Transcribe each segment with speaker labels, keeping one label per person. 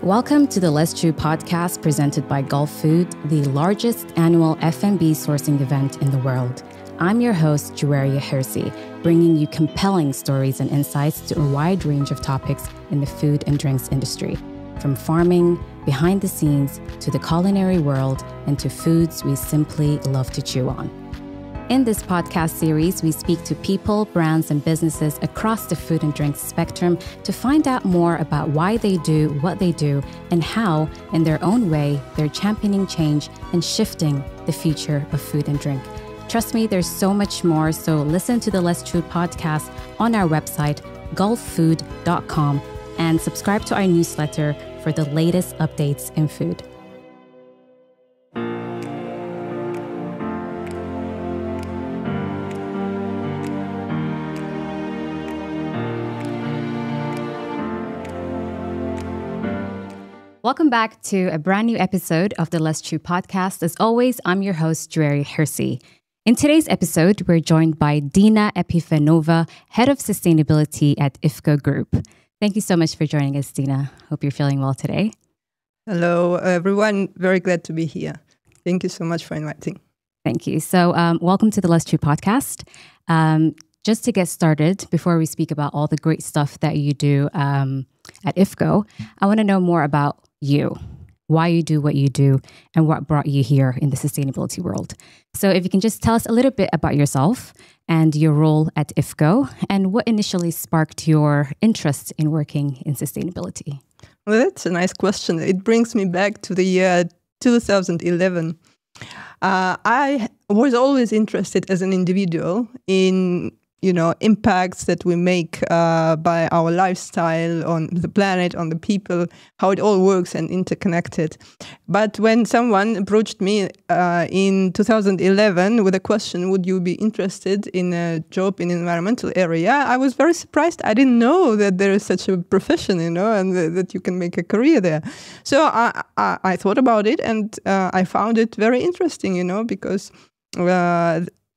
Speaker 1: Welcome to the Let's Chew podcast presented by Gulfood, the largest annual F&B sourcing event in the world. I'm your host, Juwaria Hirsi, bringing you compelling stories and insights to a wide range of topics in the food and drinks industry, from farming, behind the scenes, to the culinary world, and to foods we simply love to chew on. In this podcast series, we speak to people, brands, and businesses across the food and drinks spectrum to find out more about why they do what they do and how, in their own way, they're championing change and shifting the future of food and drink. Trust me, there's so much more, so listen to the Let's Chew podcast on our website, gulfood.com, and subscribe to our newsletter for the latest updates in food. Welcome back to a brand new episode of the Let's Chew podcast. As always, I'm your host, Juwaria Hirsi. In today's episode, we're joined by Dina Epifanova, Head of Sustainability at IFFCO Group. Thank you so much for joining us, Dina. Hope you're feeling well today.
Speaker 2: Hello, everyone. Very glad to be here. Thank you so much for inviting.
Speaker 1: Thank you. So welcome to the Let's Chew podcast. Just to get started, before we speak about all the great stuff that you do at IFFCO, I want to know more about you, why you do what you do, and what brought you here in the sustainability world. So if you can just tell us a little bit about yourself and your role at IFFCO and what initially sparked your interest in working in sustainability.
Speaker 2: Well, that's a nice question. It brings me back to the year 2011. I was always interested as an individual in impacts that we make by our lifestyle on the planet, on the people, how it all works and interconnected. But when someone approached me in 2011 with a question, would you be interested in a job in environmental area? I was very surprised. I didn't know that there is such a profession, and that you can make a career there. So I thought about it and I found it very interesting, because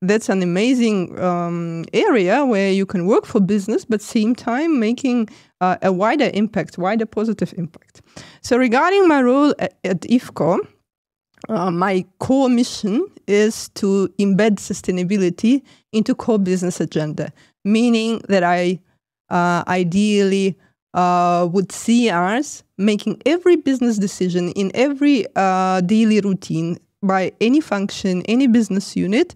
Speaker 2: that's an amazing area where you can work for business, but same time making a wider positive impact. So regarding my role at IFFCO, my core mission is to embed sustainability into core business agenda, meaning that I ideally would see us making every business decision in every daily routine by any function, any business unit,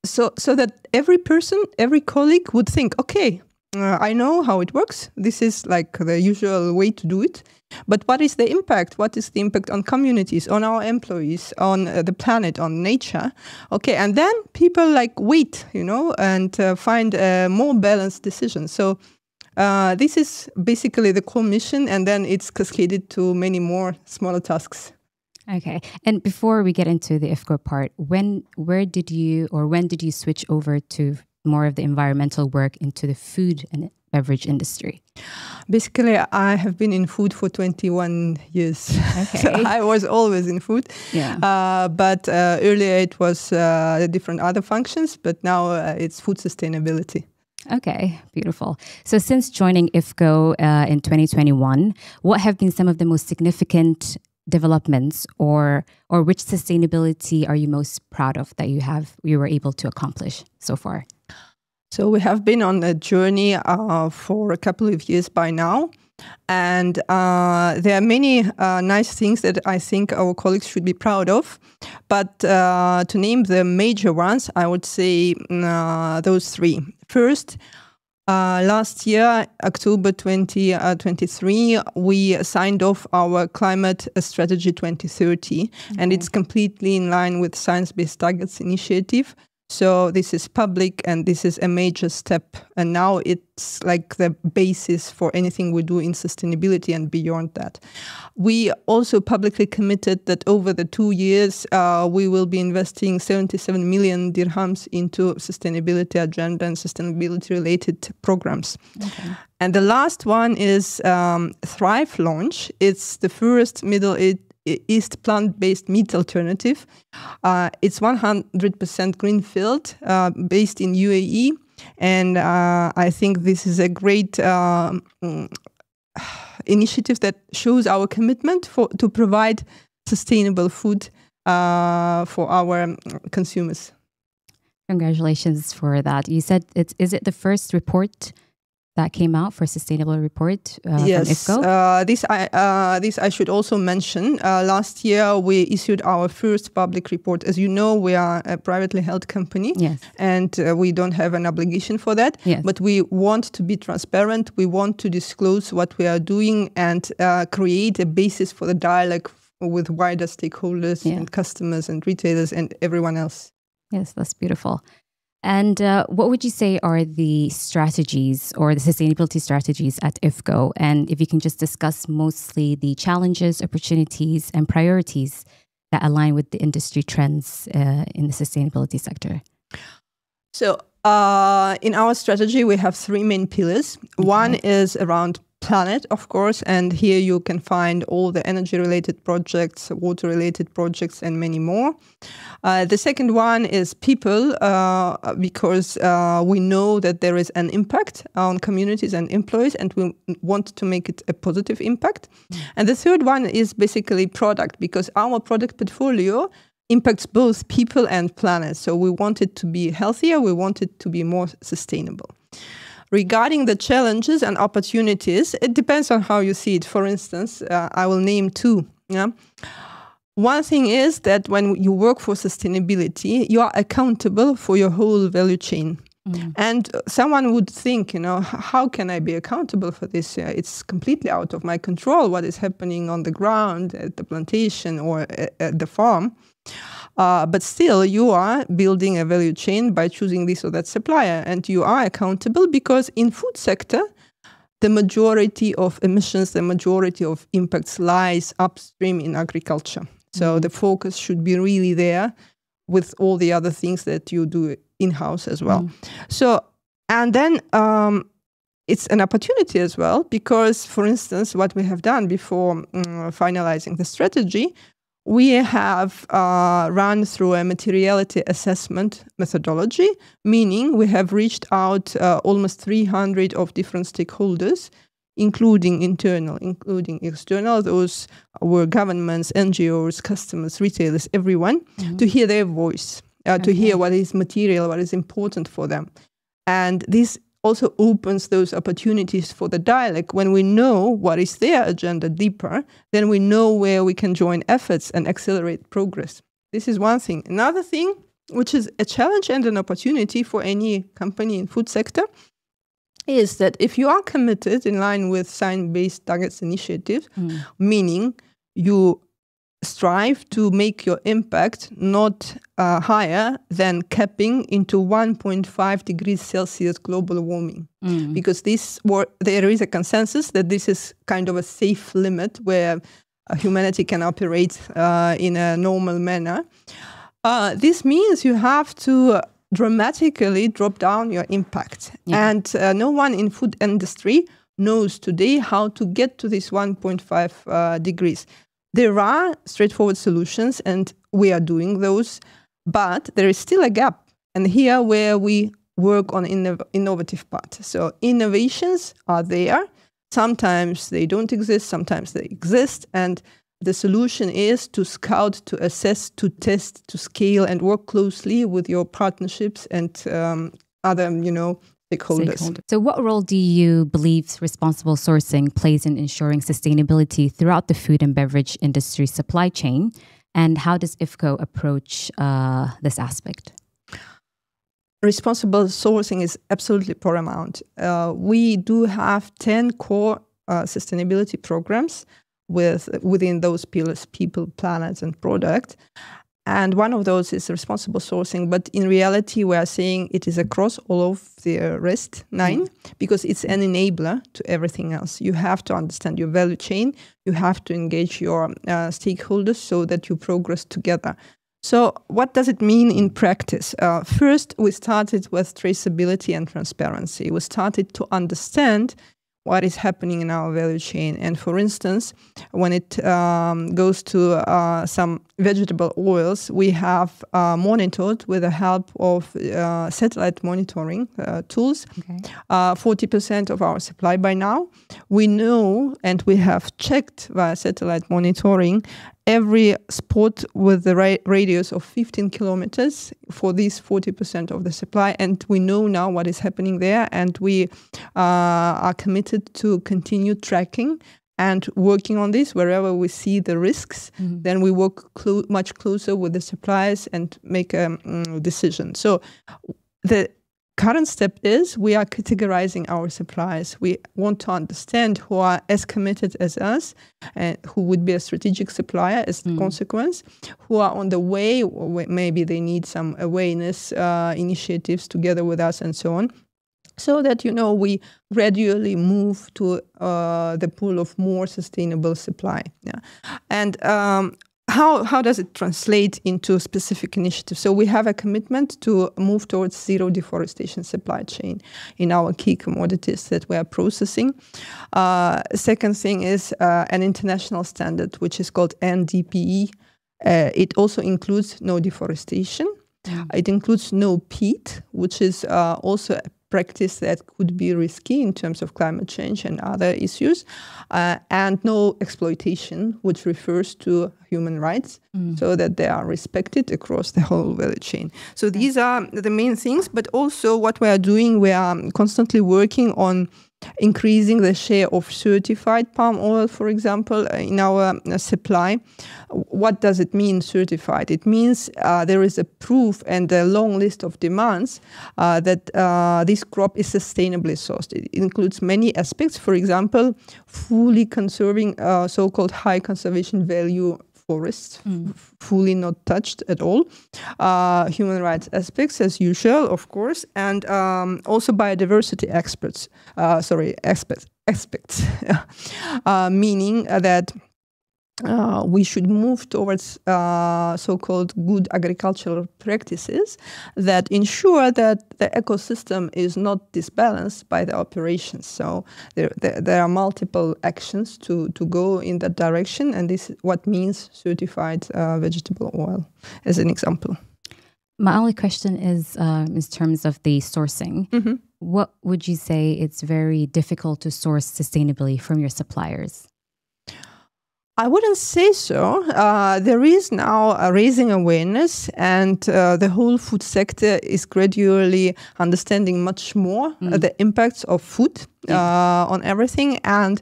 Speaker 2: so that every person, every colleague would think, okay, I know how it works. This is like the usual way to do it. But what is the impact? What is the impact on communities, on our employees, on the planet, on nature? Okay, and then people wait, and find a more balanced decision. So this is basically the core mission, and then it's cascaded to many more smaller tasks.
Speaker 1: Okay. And before we get into the IFFCO part, when did you switch over to more of the environmental work into the food and beverage industry?
Speaker 2: Basically, I have been in food for 21 years. Okay. So I was always in food. Yeah. But earlier it was different other functions, but now it's food sustainability.
Speaker 1: Okay, beautiful. So since joining IFFCO in 2021, what have been some of the most significant developments or which sustainability are you most proud of that you were able to accomplish so far?
Speaker 2: So we have been on a journey for a couple of years by now, and there are many nice things that I think our colleagues should be proud of. But to name the major ones, I would say those three. First, last year, October 2023, we signed off our Climate Strategy 2030, and it's completely in line with Science Based Targets initiative. So this is public and this is a major step. And now it's like the basis for anything we do in sustainability and beyond that. We also publicly committed that over the 2 years, we will be investing 77 million dirhams into sustainability agenda and sustainability related programs. Okay. And the last one is Thrive launch. It's the first Middle East plant-based meat alternative. It's 100% greenfield, based in UAE, and I think this is a great initiative that shows our commitment to provide sustainable food for our consumers.
Speaker 1: Congratulations for that. You said is it the first report that came out for sustainable report from IFFCO?
Speaker 2: This I should also mention. Last year we issued our first public report. As you know, we are a privately held company,
Speaker 1: yes,
Speaker 2: and we don't have an obligation for that.
Speaker 1: Yes.
Speaker 2: But we want to be transparent. We want to disclose what we are doing and create a basis for the dialogue with wider stakeholders and customers and retailers and everyone else.
Speaker 1: Yes, that's beautiful. And what would you say are the strategies or the sustainability strategies at IFFCO? And if you can just discuss mostly the challenges, opportunities, and priorities that align with the industry trends in the sustainability sector.
Speaker 2: So in our strategy, we have three main pillars. Okay. One is around planet, of course, and here you can find all the energy-related projects, water-related projects, and many more. The second one is people, because we know that there is an impact on communities and employees, and we want to make it a positive impact. And the third one is basically product, because our product portfolio impacts both people and planet. So we want it to be healthier, we want it to be more sustainable. Regarding the challenges and opportunities, it depends on how you see it. For instance, I will name two. Yeah? One thing is that when you work for sustainability, you are accountable for your whole value chain. And someone would think, how can I be accountable for this? It's completely out of my control what is happening on the ground, at the plantation or at the farm. But still, you are building a value chain by choosing this or that supplier, and you are accountable because in food sector, the majority of emissions, the majority of impacts lies upstream in agriculture. So the focus should be really there with all the other things that you do in-house as well. So, and then it's an opportunity as well because, for instance, what we have done before finalizing the strategy, we have run through a materiality assessment methodology, meaning we have reached out almost 300 of different stakeholders, including internal, including external. Those were governments, NGOs, customers, retailers, everyone, to hear their voice, to hear what is material, what is important for them. And this also opens those opportunities for the dialogue. When we know what is their agenda deeper, then we know where we can join efforts and accelerate progress. This is one thing. Another thing, which is a challenge and an opportunity for any company in food sector, is that if you are committed in line with Science-Based Targets initiative, meaning you strive to make your impact not higher than capping into 1.5 degrees Celsius global warming. Because there is a consensus that this is kind of a safe limit where humanity can operate in a normal manner. This means you have to dramatically drop down your impact. And no one in food industry knows today how to get to this 1.5 degrees. There are straightforward solutions, and we are doing those, but there is still a gap. And here where we work on innovative part. So innovations are there. Sometimes they don't exist, sometimes they exist. And the solution is to scout, to assess, to test, to scale, and work closely with your partnerships and other, stakeholders.
Speaker 1: So what role do you believe responsible sourcing plays in ensuring sustainability throughout the food and beverage industry supply chain? And how does IFFCO approach this aspect?
Speaker 2: Responsible sourcing is absolutely paramount. We do have 10 core sustainability programs within those pillars: people, planet, and product. And one of those is responsible sourcing. But in reality, we are saying it is across all of the rest 9 because it's an enabler to everything else. You have to understand your value chain. You have to engage your stakeholders so that you progress together. So what does it mean in practice? First, we started with traceability and transparency. We started to understand what is happening in our value chain. And for instance, when it goes to some vegetable oils, we have monitored with the help of satellite monitoring tools, 40% of our supply by now. We know, and we have checked via satellite monitoring, every spot with the radius of 15 kilometers for these 40% of the supply. And we know now what is happening there. And we are committed to continue tracking and working on this wherever we see the risks. Then we work much closer with the suppliers and make a decision. So the current step is we are categorizing our suppliers. We want to understand who are as committed as us and who would be a strategic supplier as a consequence, who are on the way, or maybe they need some awareness initiatives together with us and so on. So that, we gradually move to the pool of more sustainable supply. Yeah. And how does it translate into specific initiatives? So we have a commitment to move towards zero deforestation supply chain in our key commodities that we are processing. Second thing is an international standard, which is called NDPE. It also includes no deforestation. It includes no peat, which is also a practice that could be risky in terms of climate change and other issues, and no exploitation, which refers to human rights, so that they are respected across the whole value chain. So these are the main things, but also what we are doing, we are constantly working on increasing the share of certified palm oil, for example, in our supply. What does it mean, certified? It means there is a proof and a long list of demands that this crop is sustainably sourced. It includes many aspects, for example, fully conserving so-called high conservation value forests, fully not touched at all. Human rights aspects, as usual, of course, and also biodiversity aspects, meaning that we should move towards so-called good agricultural practices that ensure that the ecosystem is not disbalanced by the operations. So there are multiple actions to go in that direction, and this is what means certified vegetable oil, as an example.
Speaker 1: My only question is in terms of the sourcing. What would you say it's very difficult to source sustainably from your suppliers?
Speaker 2: I wouldn't say so. There is now a raising awareness, and the whole food sector is gradually understanding much more the impacts of food on everything. And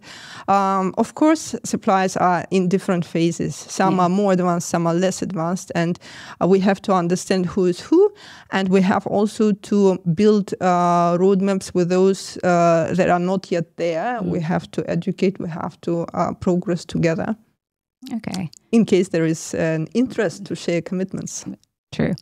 Speaker 2: of course, suppliers are in different phases. Some are more advanced, some are less advanced, and we have to understand who is who. And we have also to build roadmaps with those that are not yet there. We have to educate, we have to progress together.
Speaker 1: Okay.
Speaker 2: In case there is an interest to share commitments.
Speaker 1: True.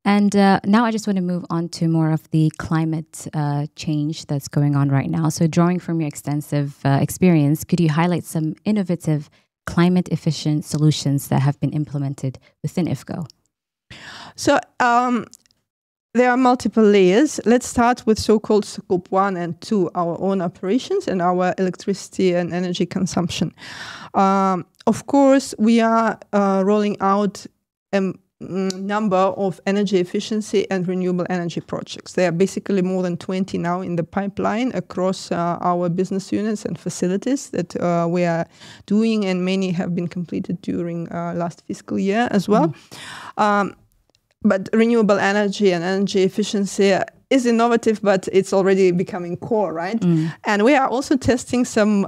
Speaker 1: And now I just want to move on to more of the climate change that's going on right now. So drawing from your extensive experience, could you highlight some innovative climate-efficient solutions that have been implemented within IFFCO?
Speaker 2: So there are multiple layers. Let's start with so-called Scope 1 and 2, our own operations and our electricity and energy consumption. Of course, we are rolling out a number of energy efficiency and renewable energy projects. There are basically more than 20 now in the pipeline across our business units and facilities that we are doing, and many have been completed during last fiscal year as well. But renewable energy and energy efficiency is innovative, but it's already becoming core, right? And we are also testing some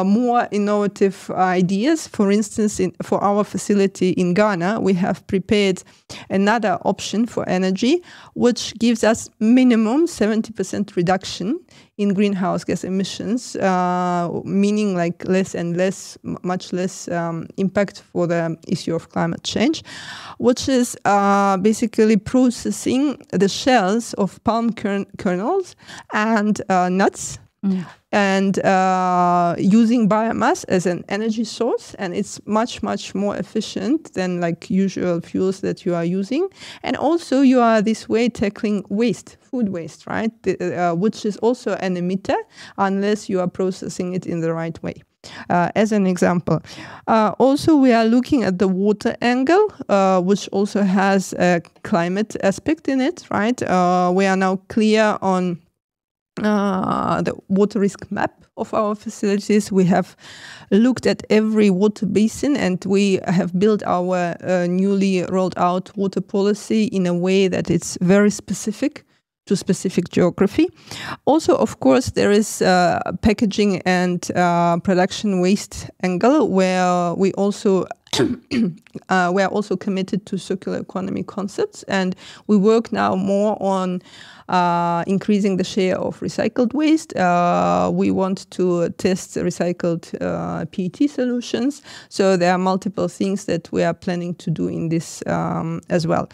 Speaker 2: more innovative ideas. For instance, for our facility in Ghana, we have prepared another option for energy, which gives us minimum 70% reduction in greenhouse gas emissions, meaning like less and less, much less impact for the issue of climate change, which is basically processing the shells of palm kernels and nuts and using biomass as an energy source, and it's much more efficient than like usual fuels that you are using. And also you are this way tackling waste, food waste, right? Which is also an emitter unless you are processing it in the right way. As an example. Also, we are looking at the water angle, which also has a climate aspect in it, right? We are now clear on the water risk map of our facilities. We have looked at every water basin, and we have built our newly rolled out water policy in a way that it's very specific to specific geography. Also, of course, there is packaging and production waste angle, where we also we are also committed to circular economy concepts, and we work now more on increasing the share of recycled waste. We want to test recycled PET solutions. So there are multiple things that we are planning to do in this as well.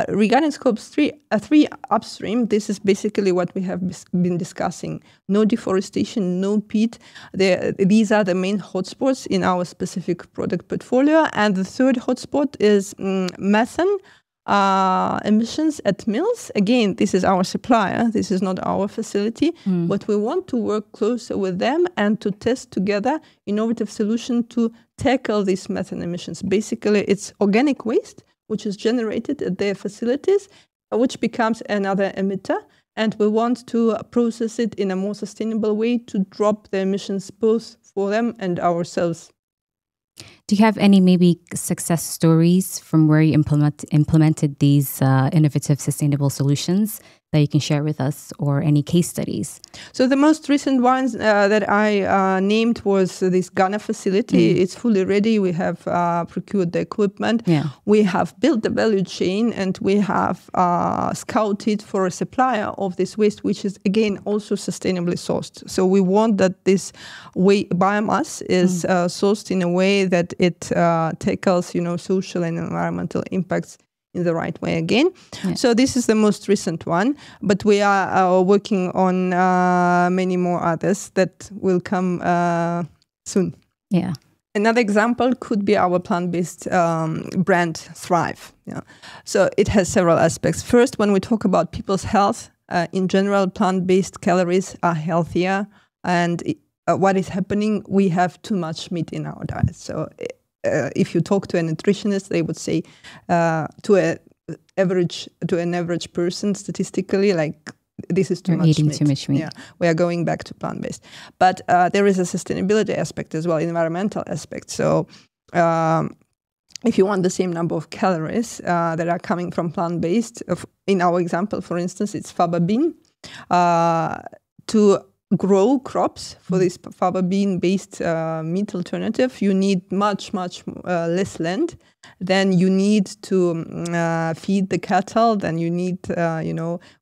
Speaker 2: Regarding Scope 3 upstream, this is basically what we have been discussing. No deforestation, no peat. These are the main hotspots in our specific product portfolio. And the third hotspot is methane emissions at mills. Again, this is our supplier. This is not our facility. But we want to work closer with them and to test together innovative solution to tackle these methane emissions. Basically, it's organic waste, which is generated at their facilities, which becomes another emitter. And we want to process it in a more sustainable way to drop the emissions both for them and ourselves.
Speaker 1: Do you have any maybe success stories from where you implemented these innovative sustainable solutions that you can share with us, or any case studies?
Speaker 2: So the most recent ones that I named was this Ghana facility. It's fully ready. We have procured the equipment. We have built the value chain, and we have scouted for a supplier of this waste, which is again also sustainably sourced. So we want that this biomass is sourced in a way that it tackles, social and environmental impacts in the right way again. So this is the most recent one, but we are working on many more others that will come soon. Another example could be our plant-based brand Thrive. So it has several aspects. First, when we talk about people's health, in general, plant-based calories are healthier, and what is happening, we have too much meat in our diet. So if you talk to a nutritionist, they would say to an average person, statistically, like this is too much meat.
Speaker 1: Too much meat.
Speaker 2: We are going back to plant-based. But there is a sustainability aspect as well, environmental aspect. So if you want the same number of calories that are coming from plant-based, in our example, for instance, it's faba bean, to grow crops for this faba bean-based meat alternative, you need much less land than you need to feed the cattle, than you need,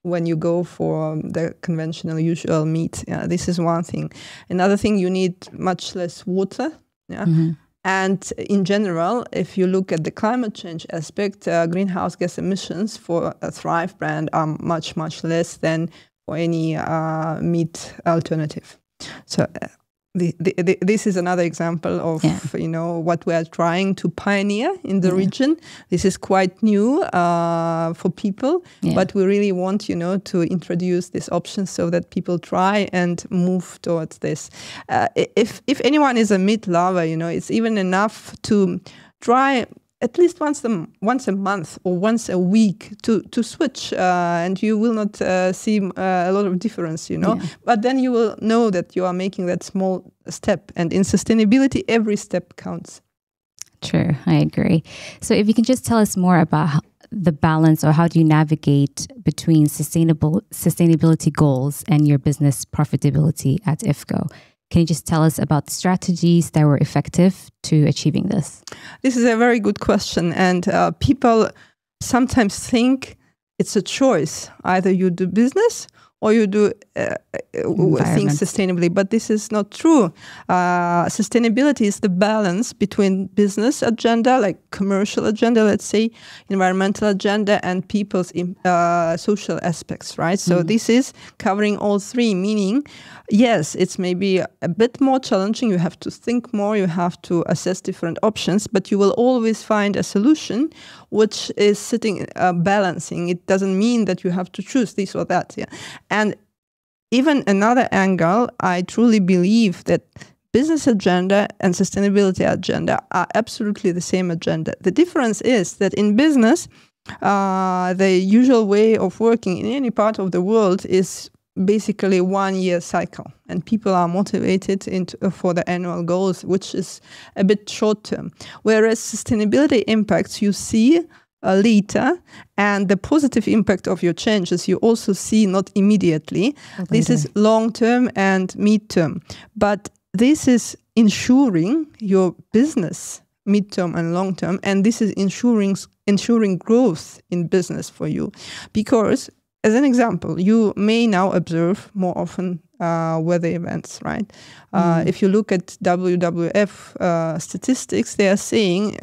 Speaker 2: when you go for the conventional, usual meat. This is one thing. Another thing, you need much less water. And in general, if you look at the climate change aspect, greenhouse gas emissions for a Thrive brand are much less than or any meat alternative. So this is another example of what we are trying to pioneer in the region. This is quite new for people, but we really want to introduce this option so that people try and move towards this. If anyone is a meat lover, it's even enough to try at least once a month or once a week to switch, and you will not see a lot of difference, But then you will know that you are making that small step, and in sustainability, every step counts.
Speaker 1: True, I agree. So if you can just tell us more about the balance, or how do you navigate between sustainability goals and your business profitability at IFFCO? Can you just tell us about the strategies that were effective to achieving this?
Speaker 2: This is a very good question. And people sometimes think it's a choice. Either you do business or you do things sustainably. But this is not true. Sustainability is the balance between business agenda, like commercial agenda, let's say, environmental agenda, and people's social aspects, right? So this is covering all three, meaning, yes, it's maybe a bit more challenging. You have to think more, you have to assess different options, but you will always find a solution which is sitting, balancing. It doesn't mean that you have to choose this or that. Yeah. And even another angle, I truly believe that business agenda and sustainability agenda are absolutely the same agenda. The difference is that in business, the usual way of working in any part of the world is basically 1 year cycle, and people are motivated for the annual goals, which is a bit short term. Whereas sustainability impacts you see later, and the positive impact of your changes you also see not immediately. This is long term and mid term, but this is ensuring your business mid-term and long-term, and this is ensuring growth in business for you, because as an example, you may now observe more often weather events, right? If you look at WWF statistics, they are saying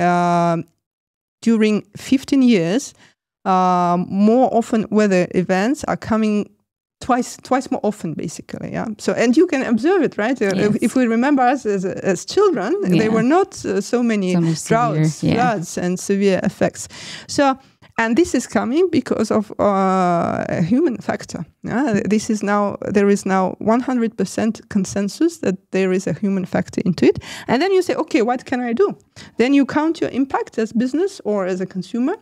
Speaker 2: during 15 years, more often weather events are coming twice more often, basically. Yeah. So, and you can observe it, right?
Speaker 1: Yes.
Speaker 2: If we remember us as children, there were not so many droughts, floods, and severe effects. So, and this is coming because of a human factor. Yeah? There is now 100% consensus that there is a human factor into it. And then you say, okay, what can I do? Then you count your impact as business or as a consumer.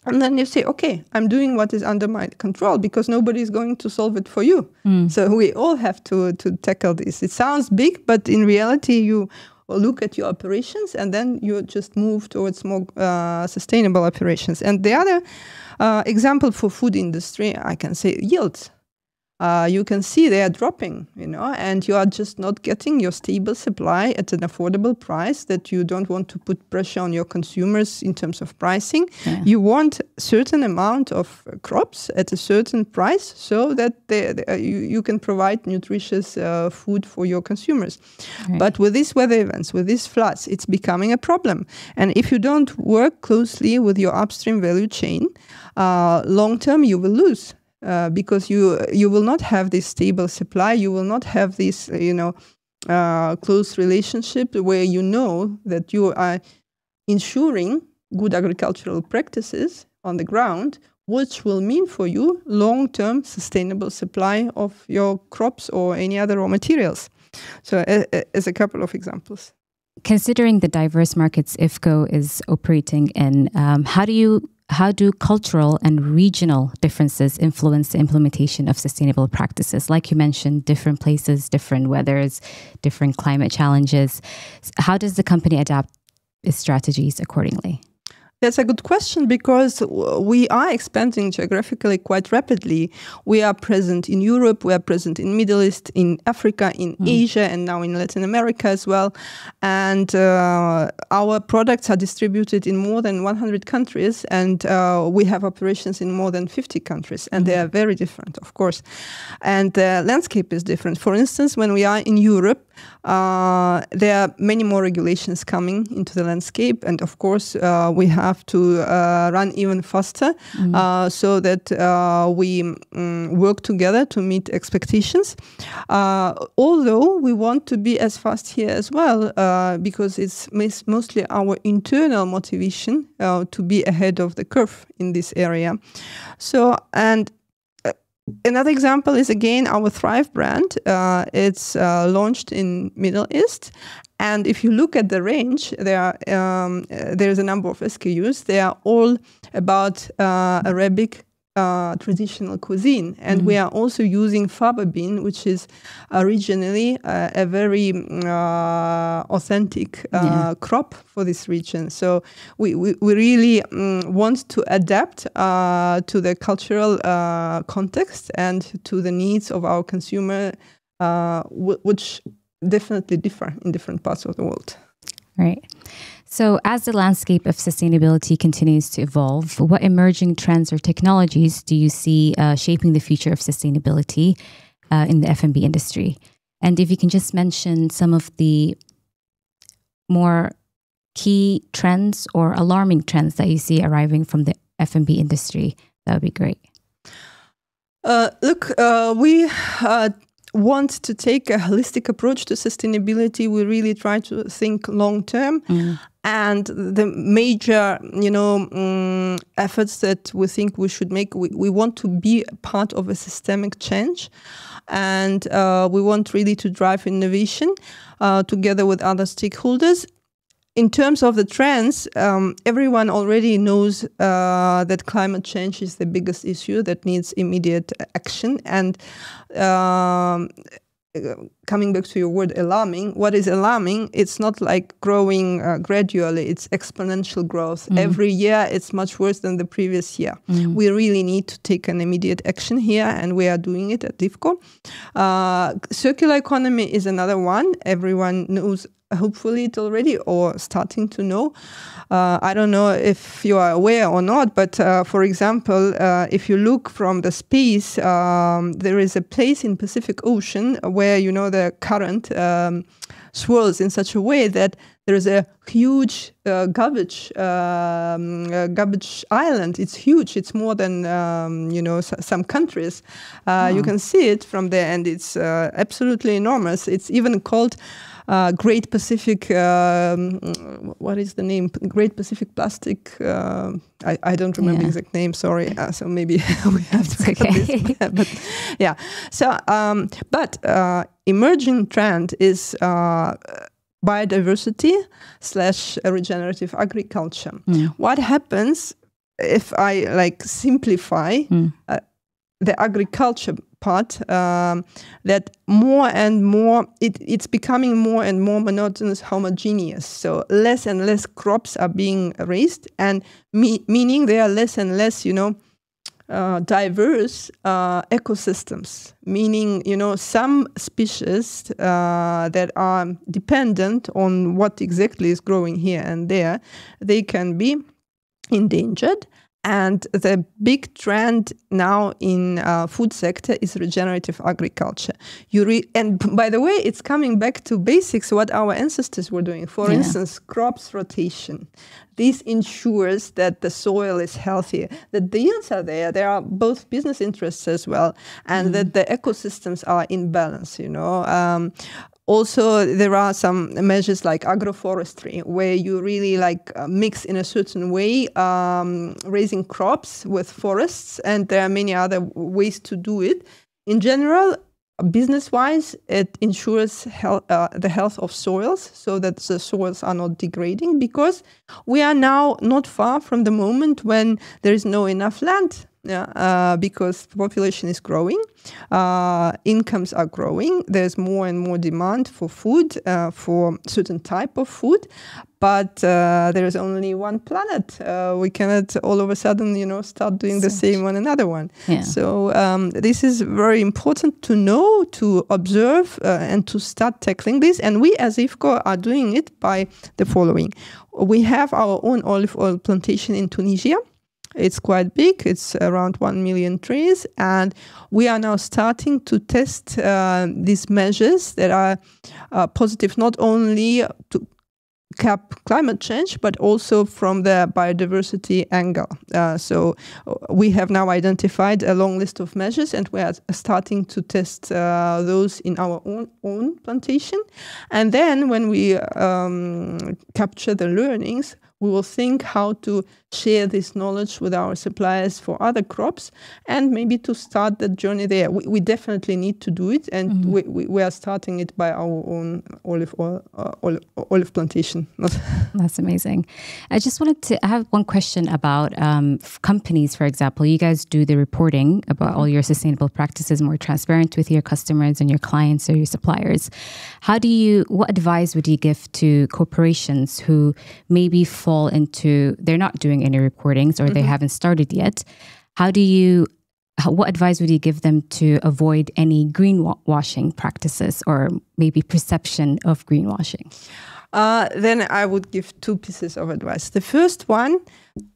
Speaker 2: And then you say, okay, I'm doing what is under my control, because nobody is going to solve it for you. So we all have to tackle this. It sounds big, but in reality, you look at your operations and then you just move towards more sustainable operations. And the other example for food industry, I can say yields. You can see they are dropping, and you are just not getting your stable supply at an affordable price, that you don't want to put pressure on your consumers in terms of pricing. Yeah. You want a certain amount of crops at a certain price so that you can provide nutritious food for your consumers. Right. But with these weather events, with these floods, it's becoming a problem. And if you don't work closely with your upstream value chain, long term you will lose. Because you will not have this stable supply, you will not have this close relationship where you know that you are ensuring good agricultural practices on the ground, which will mean for you long-term sustainable supply of your crops or any other raw materials. So as a couple of examples.
Speaker 1: Considering the diverse markets IFFCO is operating in, how do cultural and regional differences influence the implementation of sustainable practices? Like you mentioned, different places, different weathers, different climate challenges. How does the company adapt its strategies accordingly?
Speaker 2: That's a good question, because we are expanding geographically quite rapidly. We are present in Europe, we are present in Middle East, in Africa, in Asia, and now in Latin America as well. And our products are distributed in more than 100 countries, and we have operations in more than 50 countries, and they are very different, of course. And the landscape is different. For instance, when we are in Europe, there are many more regulations coming into the landscape, and of course we have to run even faster so that we work together to meet expectations. Although we want to be as fast here as well, because it's mostly our internal motivation to be ahead of the curve in this area. So, and another example is, again, our Thrive brand. It's launched in Middle East. And if you look at the range, there's a number of SKUs. They are all about Arabic traditional cuisine. And we are also using faba bean, which is originally a very authentic crop for this region. So we really want to adapt to the cultural context and to the needs of our consumer, which definitely differ in different parts of the world.
Speaker 1: Right. So as the landscape of sustainability continues to evolve, what emerging trends or technologies do you see shaping the future of sustainability in the F&B industry? And if you can just mention some of the more key trends or alarming trends that you see arriving from the F&B industry, that would be great.
Speaker 2: We want to take a holistic approach to sustainability. We really try to think long term. And the major, efforts that we think we should make, we want to be part of a systemic change. And we want really to drive innovation together with other stakeholders. In terms of the trends, everyone already knows that climate change is the biggest issue that needs immediate action. And coming back to your word alarming, what is alarming? It's not like growing gradually, it's exponential growth. Every year it's much worse than the previous year. We really need to take an immediate action here, and we are doing it at IFFCO. Circular economy is another one. Everyone knows hopefully it already, or starting to know. I don't know if you are aware or not, but for example, if you look from the space, there is a place in Pacific Ocean where, the current swirls in such a way that there is a huge garbage island. It's huge. It's more than, some countries. You can see it from there, and it's absolutely enormous. It's even called Great Pacific, what is the name? Great Pacific Plastic. I don't remember the exact name. Sorry. So maybe we have to cut this. But yeah. So, emerging trend is biodiversity / regenerative agriculture. What happens if I simplify the agriculture part, that more and more, it's becoming more and more monotonous, homogeneous. So less and less crops are being raised, and meaning there are less and less, diverse ecosystems. Meaning, some species that are dependent on what exactly is growing here and there, they can be endangered. And the big trend now in food sector is regenerative agriculture. And by the way, it's coming back to basics, what our ancestors were doing. For instance, crops rotation. This ensures that the soil is healthy, that the yields are there. There are both business interests as well, and that the ecosystems are in balance, Also, there are some measures like agroforestry, where you really mix in a certain way, raising crops with forests, and there are many other ways to do it. In general, business-wise, it ensures the health of soils, so that the soils are not degrading, because we are now not far from the moment when there is no enough land. Because the population is growing, incomes are growing, there's more and more demand for food, for certain type of food, but there is only one planet. We cannot all of a sudden, start doing the same on another one. So this is very important to know, to observe, and to start tackling this. And we as IFFCO are doing it by the following. We have our own olive oil plantation in Tunisia. It's quite big. It's around 1 million trees. And we are now starting to test these measures that are positive not only to cap climate change, but also from the biodiversity angle. So we have now identified a long list of measures, and we are starting to test those in our own plantation. And then when we capture the learnings, we will think how to share this knowledge with our suppliers for other crops, and maybe to start the journey there. We definitely need to do it, and we are starting it by our own olive plantation.
Speaker 1: That's amazing. I just wanted to have one question about companies, for example. You guys do the reporting about all your sustainable practices, more transparent with your customers and your clients or your suppliers. What advice would you give to corporations who maybe fall into, they're not doing any reportings or they haven't started yet? What advice would you give them to avoid any greenwashing practices or maybe perception of greenwashing?
Speaker 2: then I would give 2 pieces of advice. The first one,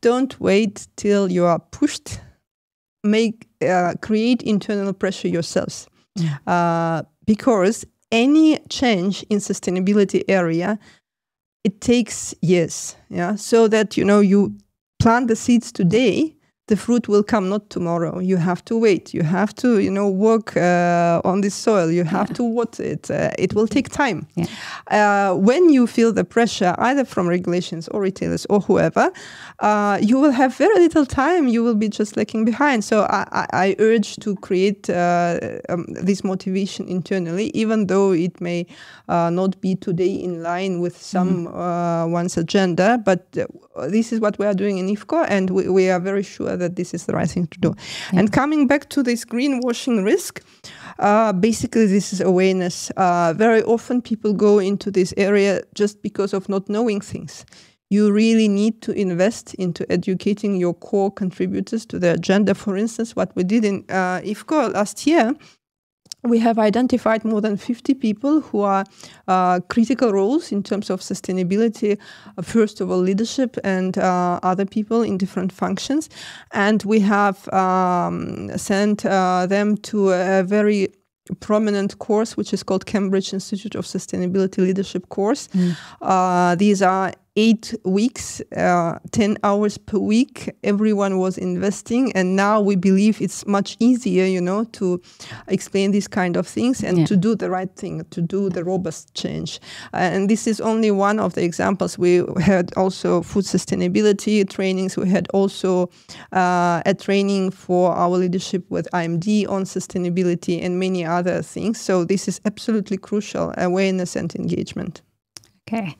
Speaker 2: don't wait till you are pushed. Create internal pressure yourselves. Because any change in sustainability area, it takes years. Yeah, so that you plant the seeds today, the fruit will come not tomorrow. You have to wait. You have to, work on this soil. You have to water it. It will take time. Yeah. When you feel the pressure, either from regulations or retailers or whoever, you will have very little time. You will be just lagging behind. So I urge to create this motivation internally, even though it may not be today in line with someone's agenda. But this is what we are doing in IFFCO, and we are very sure that this is the right thing to do. Yeah. And coming back to this greenwashing risk, basically this is awareness. Very often people go into this area just because of not knowing things. You really need to invest into educating your core contributors to the agenda. For instance, what we did in IFFCO last year, we have identified more than 50 people who are critical roles in terms of sustainability, first of all, leadership and other people in different functions. And we have sent them to a very prominent course, which is called Cambridge Institute of Sustainability Leadership course. These are 8 weeks, 10 hours per week. Everyone was investing, and now we believe it's much easier, to explain these kind of things and to do the right thing, to do the robust change. And this is only one of the examples. We had also food sustainability trainings. We had also a training for our leadership with IMD on sustainability and many other things. So this is absolutely crucial, awareness and engagement.
Speaker 1: Okay.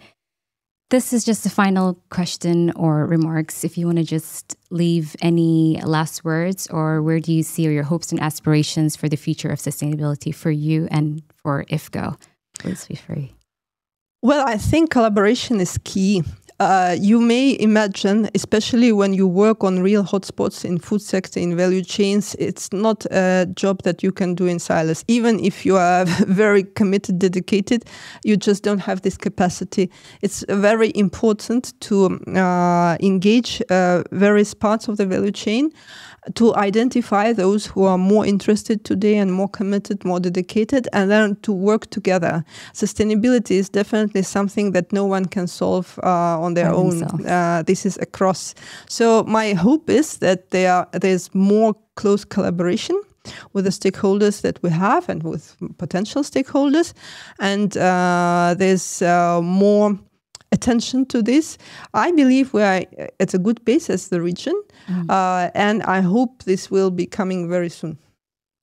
Speaker 1: This is just a final question or remarks. If you want to just leave any last words, or where do you see your hopes and aspirations for the future of sustainability for you and for IFFCO? Please be free.
Speaker 2: Well, I think collaboration is key. You may imagine, especially when you work on real hotspots in food sector, in value chains, it's not a job that you can do in silos. Even if you are very committed, dedicated, you just don't have this capacity. It's very important to engage various parts of the value chain, to identify those who are more interested today and more committed, more dedicated, and then to work together. Sustainability is definitely something that no one can solve on their own. This is across. So my hope is that there's more close collaboration with the stakeholders that we have and with potential stakeholders, and there's more attention to this. I believe we are at a good pace as the region, and I hope this will be coming very soon.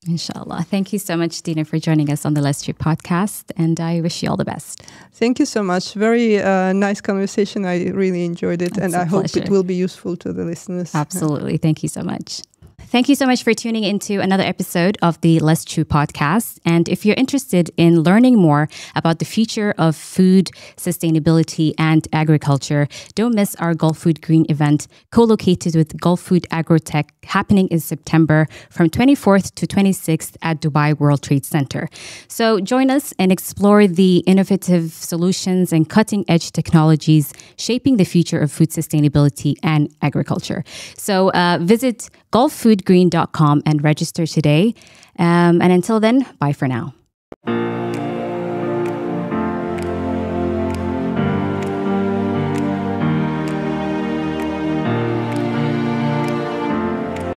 Speaker 1: Inshallah. Thank you so much, Dina, for joining us on the Let's Trip podcast, and I wish you all the best.
Speaker 2: Thank you so much. Very nice conversation. I really enjoyed it, and I hope it will be useful to the listeners.
Speaker 1: Absolutely. Thank you so much. Thank you so much for tuning into another episode of the Let's Chew podcast. And if you're interested in learning more about the future of food, sustainability, and agriculture, don't miss our Gulfood Green event, co-located with Gulfood Agrotech, happening in September from 24th to 26th at Dubai World Trade Center. So join us and explore the innovative solutions and cutting-edge technologies shaping the future of food sustainability and agriculture. So visit gulfoodgreen.com and register today. And until then, bye for now.